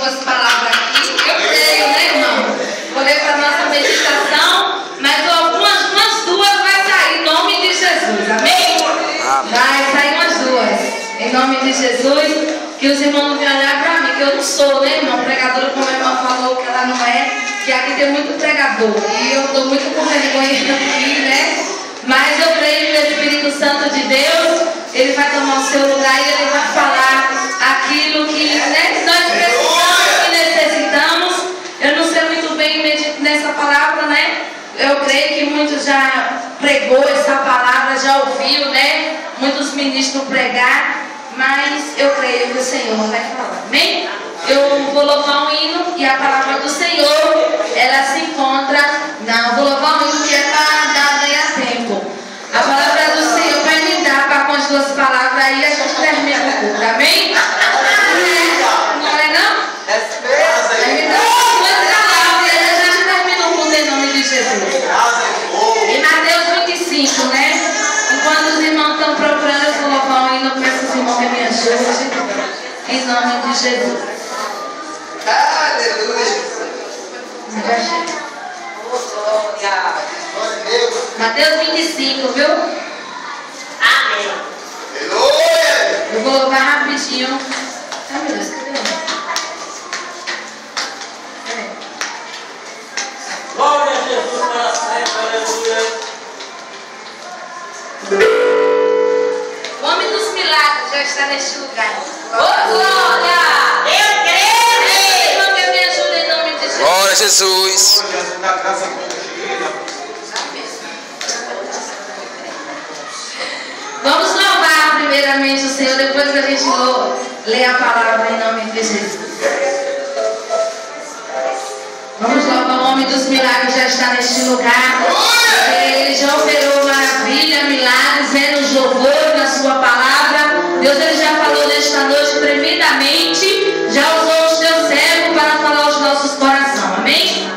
algumas palavras aqui. Eu creio, né, irmão? Vou ler para a nossa meditação, mas umas duas vai sair em nome de Jesus, amém? Vai sair umas duas, em nome de Jesus, que os irmãos vão olhar para mim, que eu não sou, né, irmão? Pregadora, como a irmã falou, que ela não é, que aqui tem muito pregador, e eu estou muito com vergonha aqui, né? Mas eu creio que o Espírito Santo de Deus, ele vai tomar o seu lugar e ele vai falar aquilo que, né, nós precisamos e necessitamos. Eu não sei muito bem nessa palavra, né? Eu creio que muitos já pregou essa palavra, já ouviu, né? Muitos ministros pregar, mas eu creio que o Senhor vai falar, amém? Eu vou louvar um hino e a palavra do Senhor, ela se encontra, não, vou louvar um hino que é para dar ganhar tempo. A palavra do Senhor vai me dar com as duas palavras aí, a gente termina o culto, amém? Não é não? Vai me dar duas palavras e a gente termina o culto em nome de Jesus. Em Mateus 25, né? Enquanto os irmãos estão procurando, eu vou louvar um hino, peço os irmãos que me ajudem, em nome de Jesus. Aleluia. Mateus 25, viu? Amém. Aleluia. Eu vou louvar rapidinho. Ai, meu Deus, cadê? Glória a Jesus para sempre, aleluia. O homem dos milagres já está neste lugar. Ô, glória! Eu creio! Irmão, que me ajuda em nome de Jesus. Glória a Jesus. Vamos louvar primeiramente o Senhor, depois a gente lê a palavra em nome de Jesus. Vamos louvar o homem dos milagres, já está neste lugar. Ele já operou maravilha, milagres, nos louvor na sua palavra. Deus, ele já falou nesta noite tremendamente, já usou os teus servos para falar aos nossos corações, amém?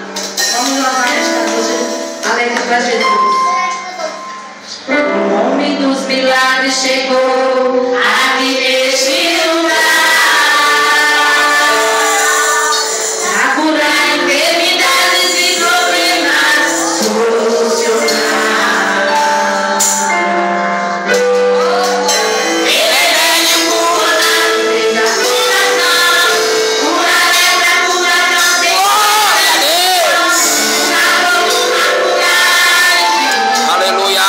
Vamos louvar nesta noite, alegre para Jesus. O homem dos milagres chegou aqui neste lugar, a curar enfermidades e problemas, solucionar. Aleluia.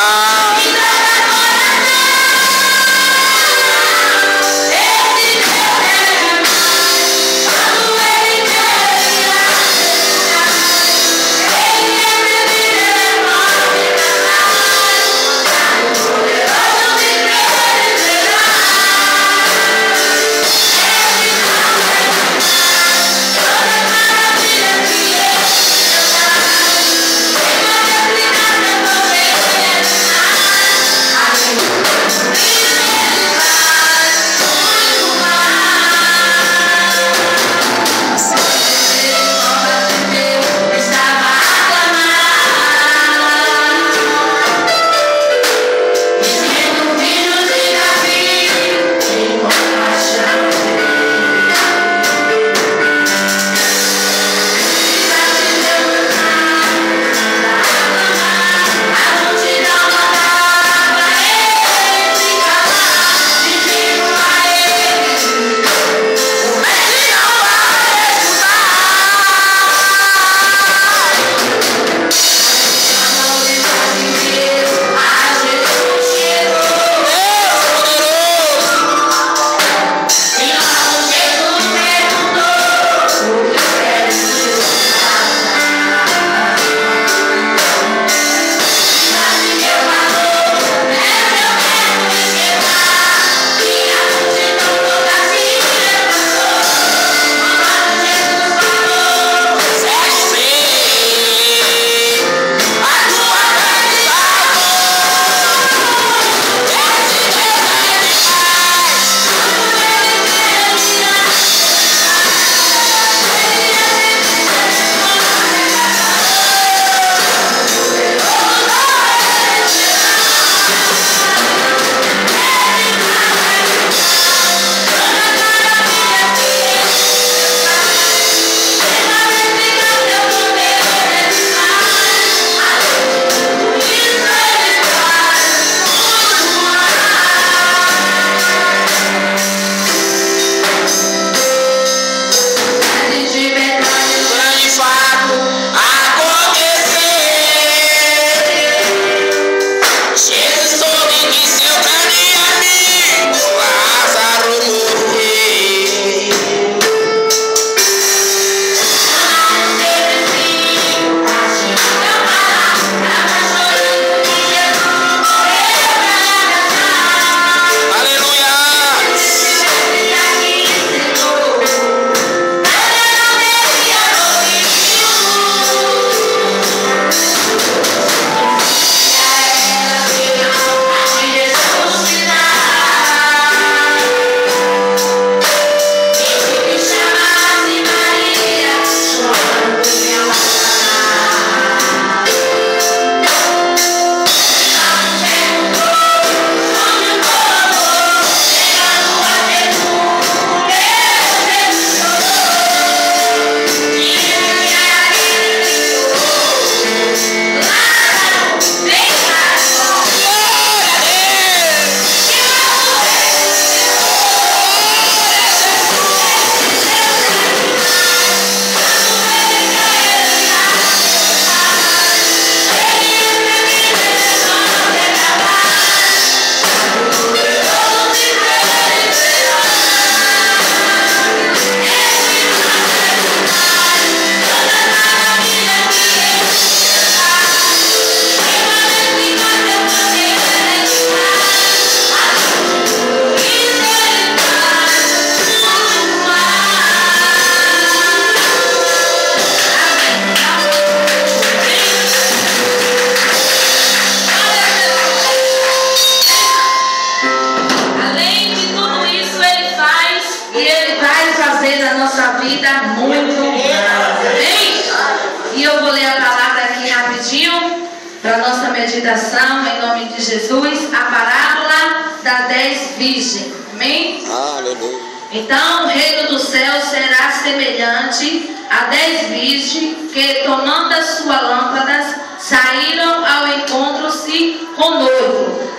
coração, em nome de Jesus, a parábola das 10 virgens. Amém? Aleluia. Então o reino do céu será semelhante a 10 virgens que, tomando as suas lâmpadas, saíram ao encontro-se com o noivo.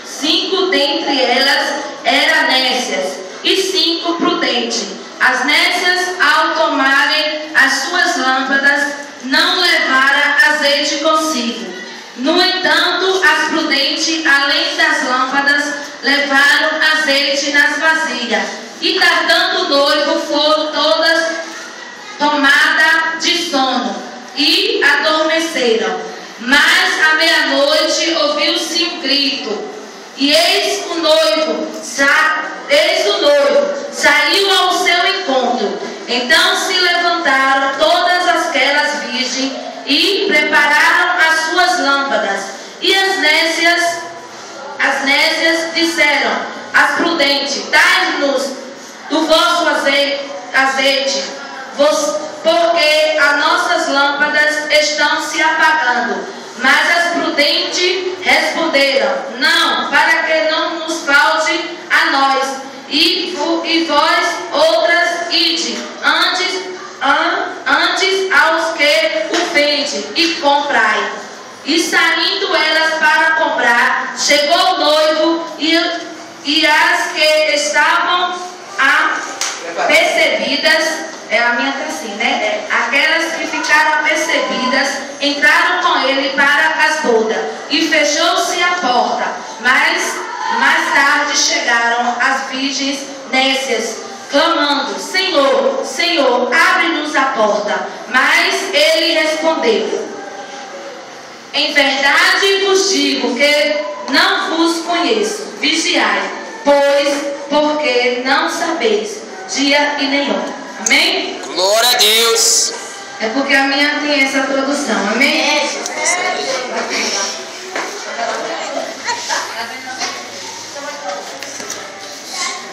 Cinco dentre elas eram nécias e 5 prudentes. As nécias, ao tomarem as suas lâmpadas, não levaram azeite consigo. No entanto, as prudentes, além das lâmpadas, levaram azeite nas vasilhas. E tardando o noivo, foram todas tomadas de sono e adormeceram. Mas à meia-noite ouviu-se um grito, e eis o noivo saiu ao seu encontro. Então se levantaram todas aquelas virgens e prepararam as suas lâmpadas. E as nécias disseram às prudentes: dai-nos do vosso azeite, porque as nossas lâmpadas estão se apagando. Mas as prudentes responderam: não, para que não nos falte a nós, e vós outras ide antes aos que o vendem e comprai. E saindo elas para comprar, chegou o noivo, e as que estavam apercebidas, a minha tá assim, né? Aquelas que ficaram apercebidas entraram com ele para as bodas, e fechou-se a porta. Mas mais tarde chegaram as virgens nécias, clamando: Senhor, Senhor, abre-nos a porta. Mas ele respondeu: em verdade vos digo que não vos conheço. Vigiai, pois, porque não sabeis dia e nem hora. Amém? Glória a Deus. É porque a minha tem essa tradução. Amém?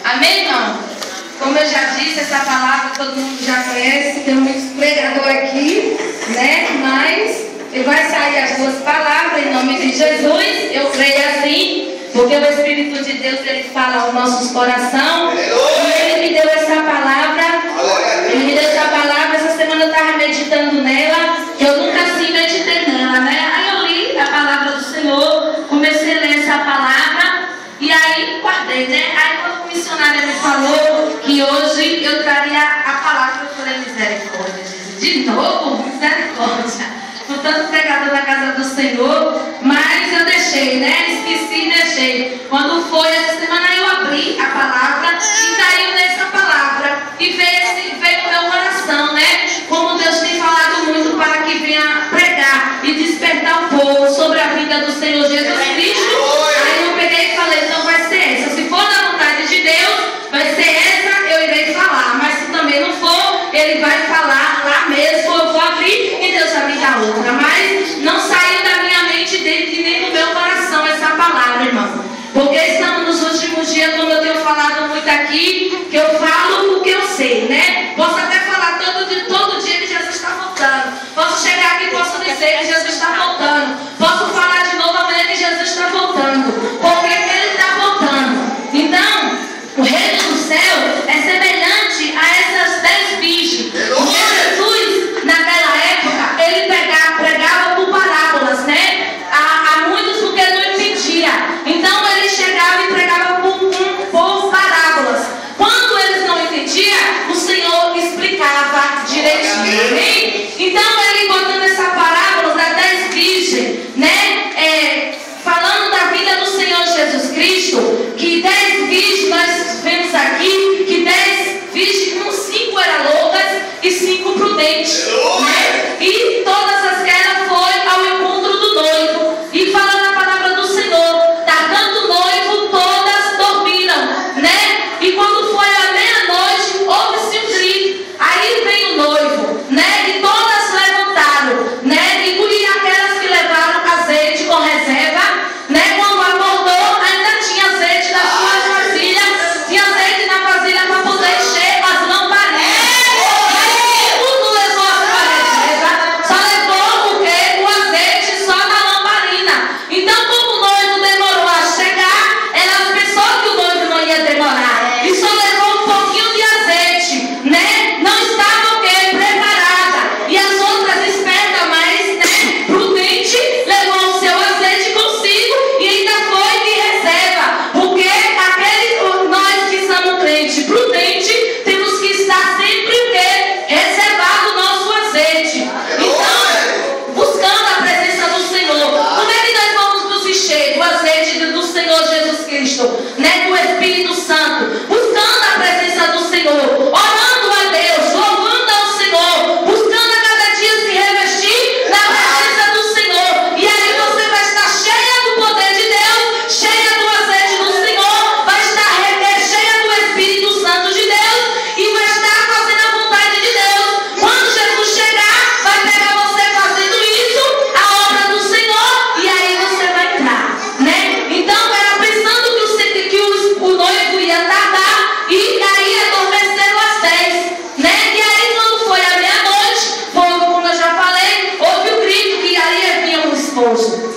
Amém, irmão? Como eu já disse, essa palavra todo mundo já conhece. Tem um pregador aqui, né? Mas ele vai sair as duas palavras em nome de Jesus. Eu creio assim, porque o Espírito de Deus, ele fala aos nossos corações. E ele me deu essa palavra. Ele me deu essa palavra. Essa semana eu estava meditando nela, que eu nunca assim meditei nela, né? Aí eu li a palavra do Senhor, comecei a ler essa palavra e aí guardei, né? Aí quando o missionário me falou que hoje eu traria a palavra, eu falei: misericórdia, Jesus. De novo, misericórdia. Com tanto pregador na casa do Senhor, mas eu deixei, né? Esqueci e deixei. Quando foi essa semana, eu abri a palavra e caiu nessa palavra. E veio no meu coração, né? Como Deus tem falado muito para que venha pregar e despertar o povo sobre a vida do Senhor Jesus Cristo. Aí eu peguei e falei: então vai ser essa. Se for da vontade de Deus, vai ser essa, eu irei falar. Mas se também não for, ele vai falar lá mesmo. Eu vou abrir e Deus vai me dar outra. Mas não saiu da minha mente dentro e nem do meu coração essa palavra, irmão. Porque estamos nos últimos dias, como eu tenho falado muito aqui, que eu falo o que eu sei, né? Posso até falar todo dia que Jesus está voltando. Posso chegar aqui e posso dizer que Jesus está voltando. Posso falar de novo amanhã que Jesus está voltando. Porque Ele está voltando. Então, o reino do céu é semelhante a essas 10 virgens. Jesus, naquela época, ele pregava por parábolas, né? A muitos porque não entendia. Então ele chegava e pregava por parábolas. Quando eles não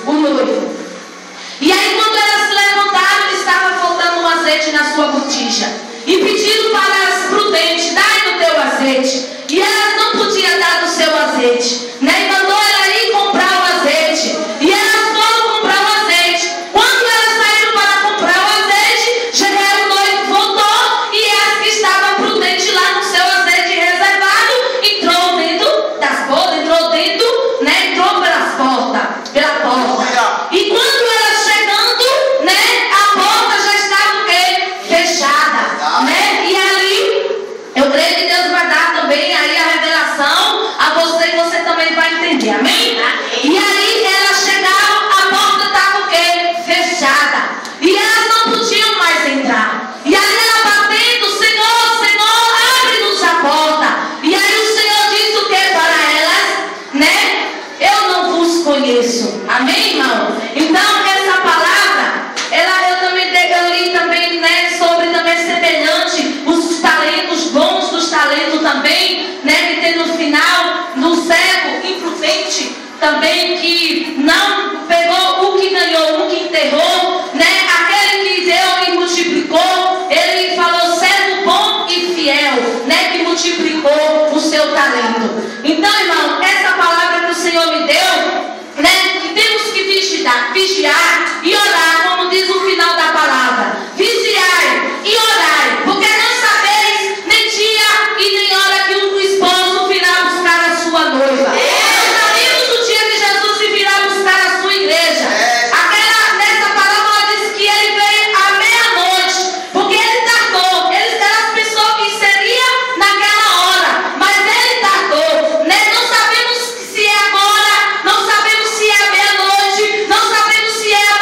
o noivo. E aí quando elas se levantaram, estava faltando um azeite na sua botija. E pediram para as prudentes, dai do teu azeite. E elas não podiam dar do seu azeite, né? E mandou ela ir comprar o azeite. E elas foram comprar o azeite. Quando elas saíram para comprar o azeite, o noivo voltou e as que estavam prudentes lá no seu azeite reservado, entrou dentro das portas, entrou dentro, né? Entrou pela porta. E quando elas chegando, né? A porta já estava o quê? Fechada, né? E ali, eu creio que Deus vai dar também aí a revelação a você e você também vai entender, amém? E aí elas chegaram, a porta estava o quê? Fechada. E elas não podiam mais entrar. E aí ela batendo, Senhor, Senhor, abre-nos a porta. E aí o Senhor disse o quê para elas? Né? Eu não vos conheço. Amém, irmão? Então essa palavra, eu também li também, né, sobre também semelhante os talentos, bons dos talentos também, né, que tem no final, no cego imprudente também, que não pegou o que ganhou, o que enterrou, né, aquele que deu e multiplicou, ele falou servo bom e fiel, né, que multiplicou o seu talento. Então, irmão, essa palavra que o Senhor me deu, né, que temos que vigiar e orar, como diz o final da palavra. Vigiai e orai, porque não sabeis nem dia e nem hora que o esposo virá buscar a sua noiva. Nós sabemos o dia que Jesus virá buscar a sua igreja. Nessa palavra diz que ele veio à meia-noite, porque ele tardou. Elas pensou que seria naquela hora, mas ele tardou, né? Não sabemos se é agora, não sabemos se é meia-noite, não sabemos se é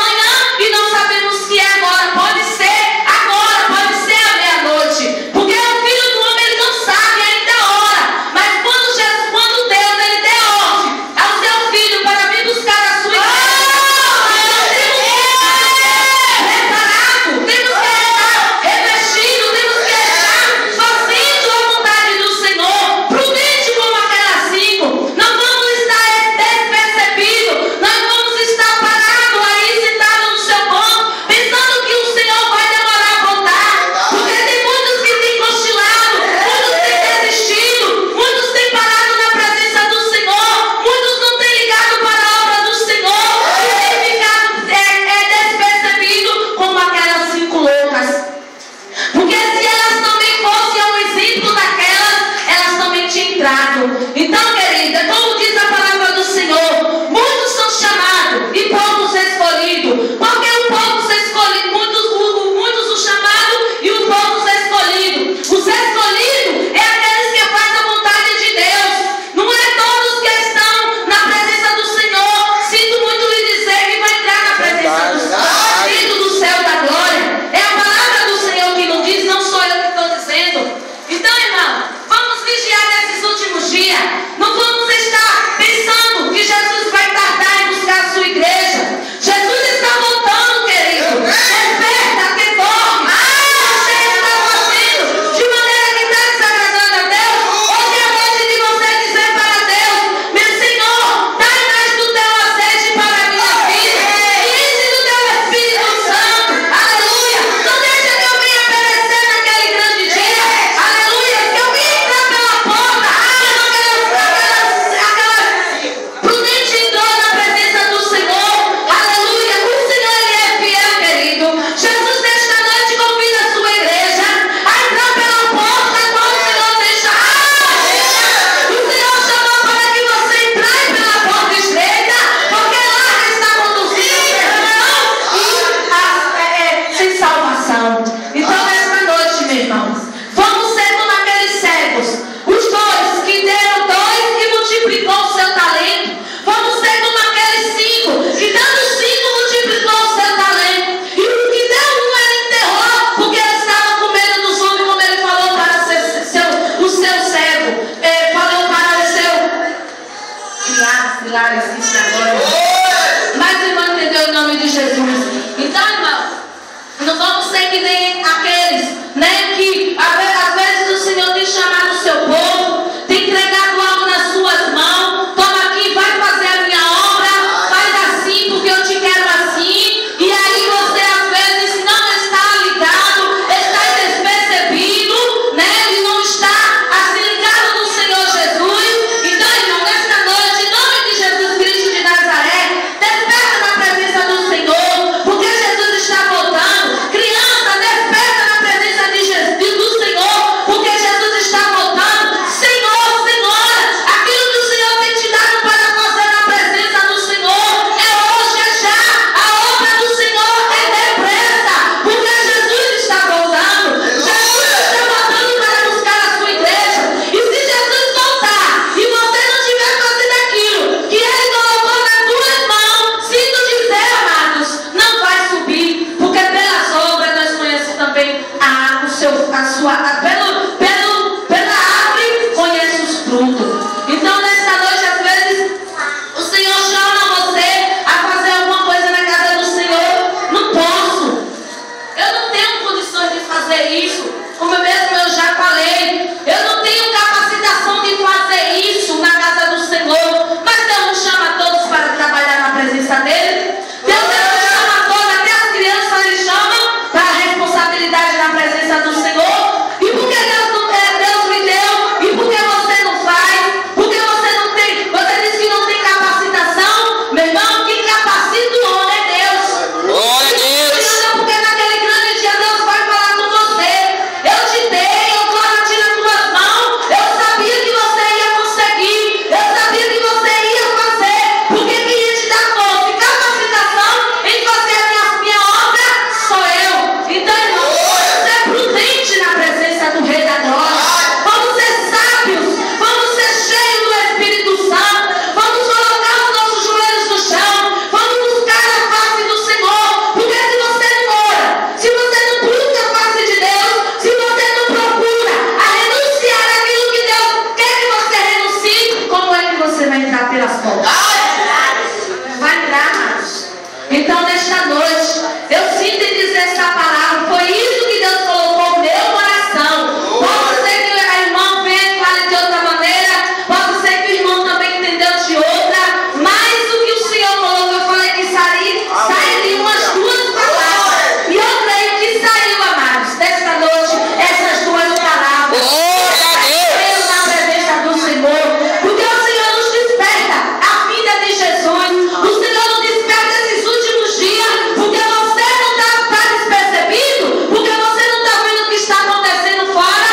Então, nesta noite, eu sinto em dizer esta palavra. Foi isso que Deus colocou no meu coração. Pode ser que a irmã venha e fale de outra maneira. Pode ser que o irmão também entendeu de outra. Mas o que o Senhor colocou, eu falei que sairiam umas duas palavras. E eu creio que saiu, amados, desta noite, essas duas palavras. Eu na presença do Senhor. Porque o Senhor nos desperta a vida de Jesus. O Senhor nos desperta esses últimos dias. Porque você não está despercebido. Porque você não está vendo o que está acontecendo fora.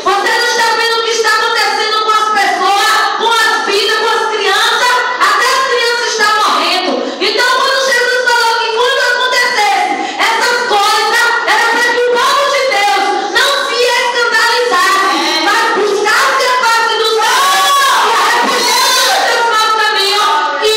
Você não está vendo o que está acontecendo com as pessoas, com as vidas, com as crianças. Até as crianças estão morrendo. Então, quando Jesus falou que quando acontecesse essas coisas, era para que o povo de Deus não se escandalizasse, mas buscasse a face do Senhor e arrependesse dos seus maus caminhos e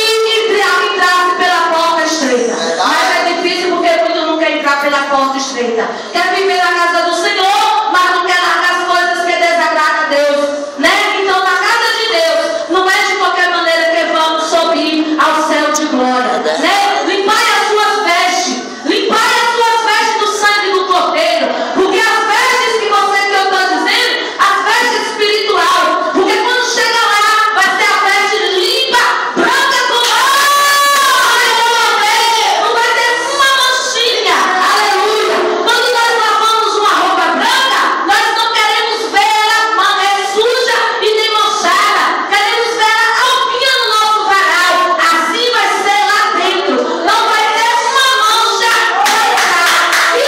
entrasse pela porta estreita. Mas é difícil porque muito não quer entrar pela porta estreita. Quer viver na casa do Senhor, mas não quer largar as coisas que desagradam a Deus, né? Então, na casa de Deus, não é de qualquer maneira que vamos subir ao céu de glória, né? Limpai as suas vestes, limpai as suas vestes do sangue do Cordeiro, porque as vestes que eu estou dizendo, as vestes espiritual, porque quando chega lá, vai ser a veste limpa, branca como não vai ter uma manchinha, aleluia. Quando nós lavamos uma roupa branca, nós não queremos ver ela suja e nem manchada, queremos ver ela alvinha no nosso varal. Assim vai ser lá dentro, não vai ter uma mancha para entrar. E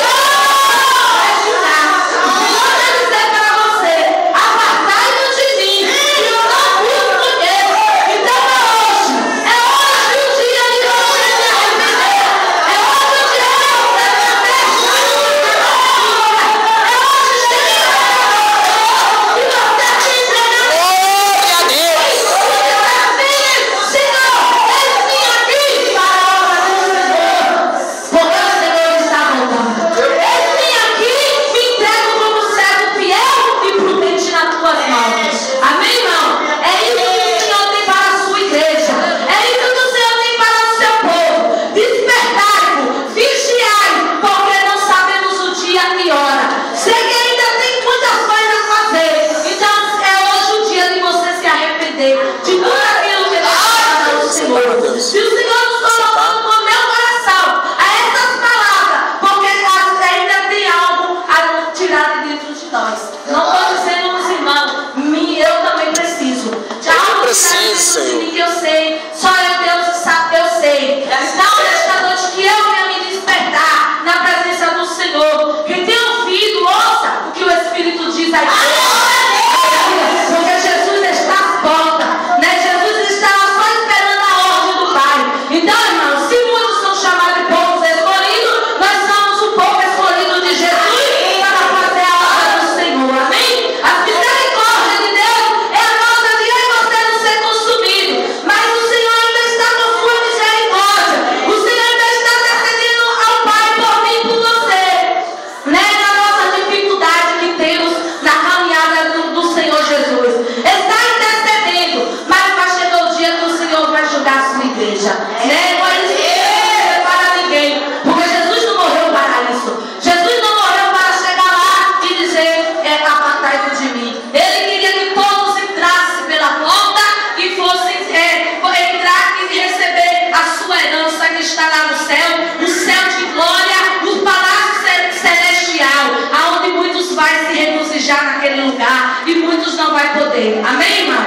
vai dizer para você: apartai-vos de mim, que eu não busco Deus. Então é hoje o dia de você se arrepender, é hoje o dia de você de tudo aquilo que Deus faz ao Senhor. Se o Senhor nos colocou no meu coração a essas palavras, porque ainda tem algo a tirar de dentro de nós. Não estou dizendo os irmãos, eu também preciso. De algo tirar dentro de mim que eu sei, só Deus sabe, eu sei. Então, nesta noite que eu venha me despertar na presença do Senhor. Quem tem ouvido, ouça o que o Espírito diz aí. Porque Jesus está às portas, né? Jesus está só esperando a ordem do Pai. Então, irmãos, se muitos são chamados de povos escolhidos, nós somos o povo escolhido de Jesus para fazer a obra do Senhor. Amém? As misericórdias de Deus é a nossa de eu e você não ser consumido. Mas o Senhor ainda está com sua misericórdia. O Senhor ainda está intercedendo ao Pai por mim e por você, né? Na nossa dificuldade que temos na caminhada do Senhor Jesus. Está intercedendo, mas vai chegar o dia que o Senhor vai julgar a sua igreja, né? Não é isso para ninguém, porque Jesus não morreu para isso. Jesus não morreu para chegar lá e dizer: apartai-vos de mim. Ele queria que todos entrassem pela porta e fossem entrar e receber a sua herança que está lá no céu de glória, no palácio celestial, aonde muitos vai se regozijar naquele lugar e muitos não vai poder. Amém, irmão?